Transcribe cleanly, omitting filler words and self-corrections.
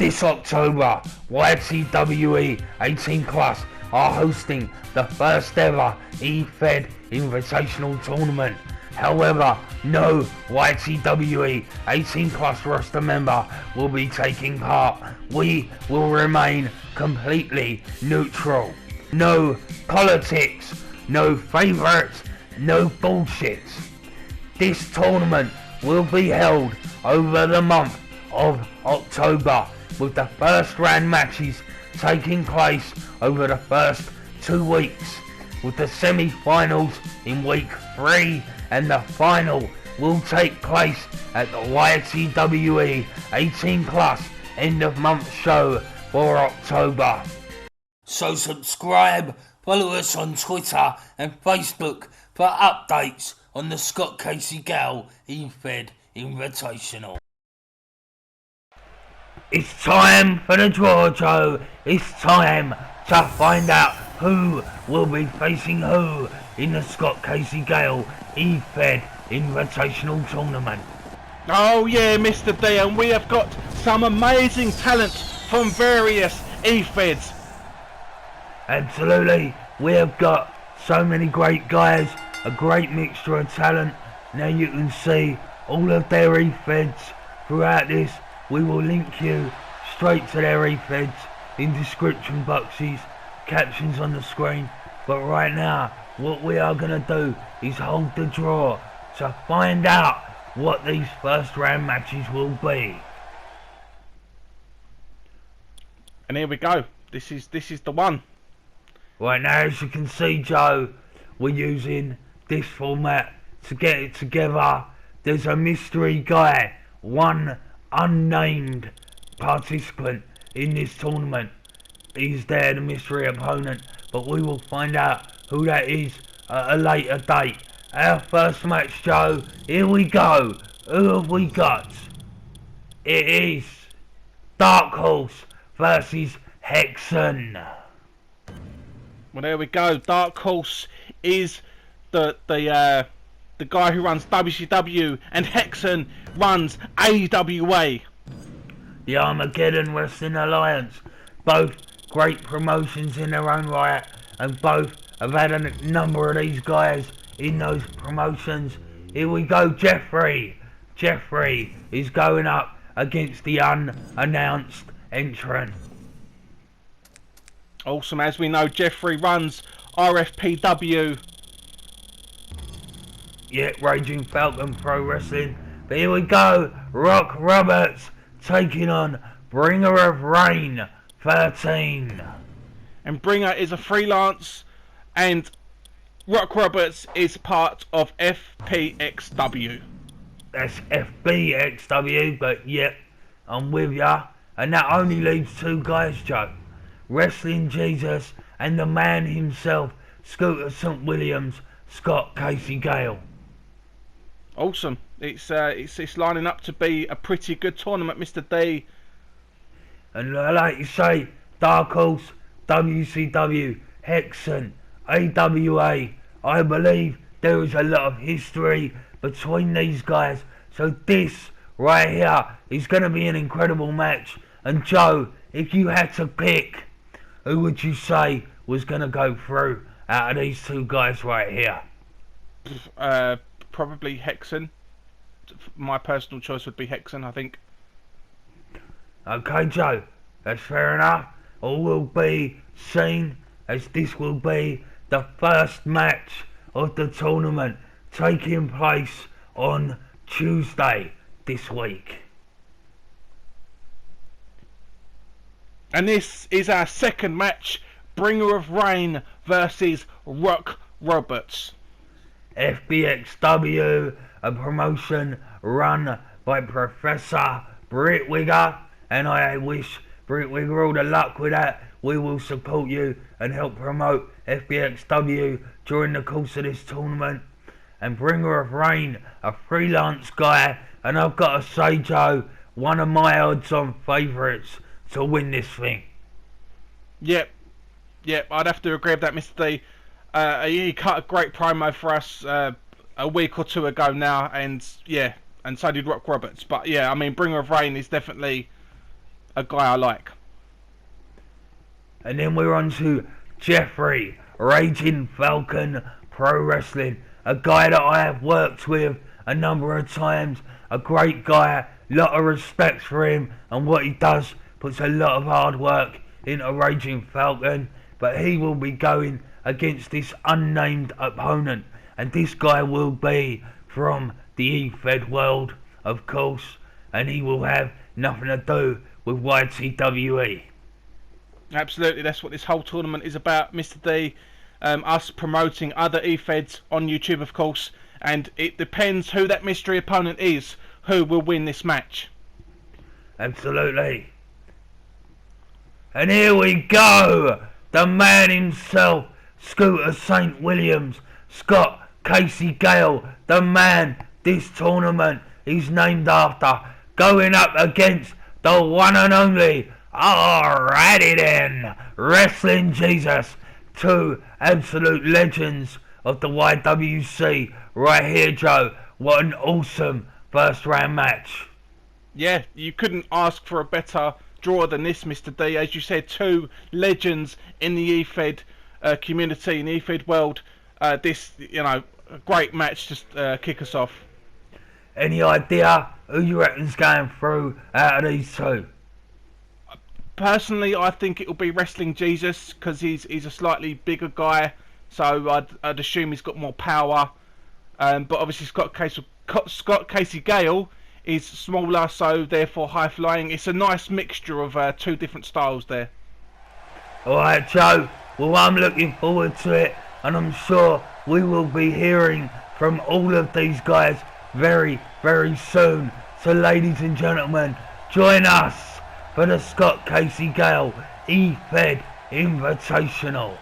This October, YTWE 18 Plus are hosting the first ever E-Fed Invitational Tournament. However, no YTWE 18 Plus roster member will be taking part. We will remain completely neutral. No politics, no favourites, no bullshits. This tournament will be held over the month of October, with the first round matches taking place over the first 2 weeks, with the semi-finals in week 3 and the final will take place at the YTWE 18 Plus end of month show for October. So subscribe, follow us on Twitter and Facebook for updates on the Scott Casey Gale E-Fed Invitational. It's time for the draw, Joe. It's time to find out who will be facing who in the Scott Casey Gale E-Fed Invitational Tournament. Oh yeah, Mr. D, and we have got some amazing talent from various E-Feds. Absolutely, we have got so many great guys, a great mixture of talent. Now you can see all of their E-Feds throughout this. We will link you straight to their E-Feds in description boxes, captions on the screen. But right now, what we are going to do is hold the draw to find out what these first round matches will be. And here we go. This is the one. Right now, as you can see, Joe, we're using this format to get it together. There's a mystery guy, one unnamed participant in this tournament. He's there, the mystery opponent, but we will find out who that is at a later date. Our first match, Joe, here we go. Who have we got? It is Dark Horse versus Hexen. Well, there we go. Dark Horse is the guy who runs WCW, and Hexen runs AWA. The Armageddon Wrestling Alliance. Both great promotions in their own right, and both have had a number of these guys in those promotions. Here we go, Jeffrey. Jeffrey is going up against the unannounced entrant. Awesome. As we know, Jeffrey runs RFPW. Yeah, Raging Falcon Pro Wrestling. But here we go, Rock Roberts taking on Bringer of Rain 13. And Bringer is a freelance, and Rock Roberts is part of FPXW. That's FBXW, but yep, I'm with ya. And that only leaves 2 guys, Joe. WrestlingJesus and the man himself, Scooter St. Williams, Scott Casey Gale. Awesome. It's lining up to be a pretty good tournament, Mr. D. And like you say, Dark Horse, WCW, Hexen, AWA. I believe there is a lot of history between these guys. So this right here is going to be an incredible match. And Joe, if you had to pick, who would you say was going to go through out of these 2 guys right here? Probably Hexen. My personal choice would be Hexen, I think. Okay, Joe, that's fair enough. All will be seen, as this will be the first match of the tournament taking place on Tuesday this week. And this is our second match, Bringer of Rain versus Rock Roberts. FBXW, a promotion run by Professor Brittwigger, and I wish Brittwigger all the luck with that. We will support you and help promote FBXW during the course of this tournament. And Bringer of Rain, a freelance guy, and I've got to say, Joe, one of my odds-on favourites to win this thing. Yep, I'd have to agree with that, Mr. D. He cut a great promo for us a week or 2 ago now, and yeah, and so did Rock Roberts. But yeah, I mean, Bringer of Rain is definitely a guy I like. And then we're on to Jeffrey, Raging Falcon Pro Wrestling, a guy that I have worked with a number of times, a great guy, lot of respect for him and what he does, puts a lot of hard work into Raging Falcon, but he will be going against this unnamed opponent, and this guy will be from the EFED world, of course, and he will have nothing to do with YTWE. Absolutely, that's what this whole tournament is about, Mr. D. Us promoting other EFEDs on YouTube, of course, and it depends who that mystery opponent is, who will win this match. Absolutely. And here we go! The man himself, Scooter St. Williams, Scott Casey Gale, the man this tournament is named after, going up against the one and only, alrighty then, WrestlingJesus, two absolute legends of the YWC right here, Joe. What an awesome first round match. Yeah, you couldn't ask for a better draw than this, Mr. D. As you said, two legends in the EFED community, in the EFED world. This, a great match to kick us off. Any idea who you reckon's going through out of these two? Personally, I think it'll be WrestlingJesus because he's a slightly bigger guy, so I'd assume he's got more power. But obviously Scott Casey Gale is smaller, so therefore high flying. It's a nice mixture of two different styles there. Alright, Joe. Well, I'm looking forward to it, and I'm sure we will be hearing from all of these guys very, very soon. So, ladies and gentlemen, join us for the Scott Casey Gale EFED Invitational.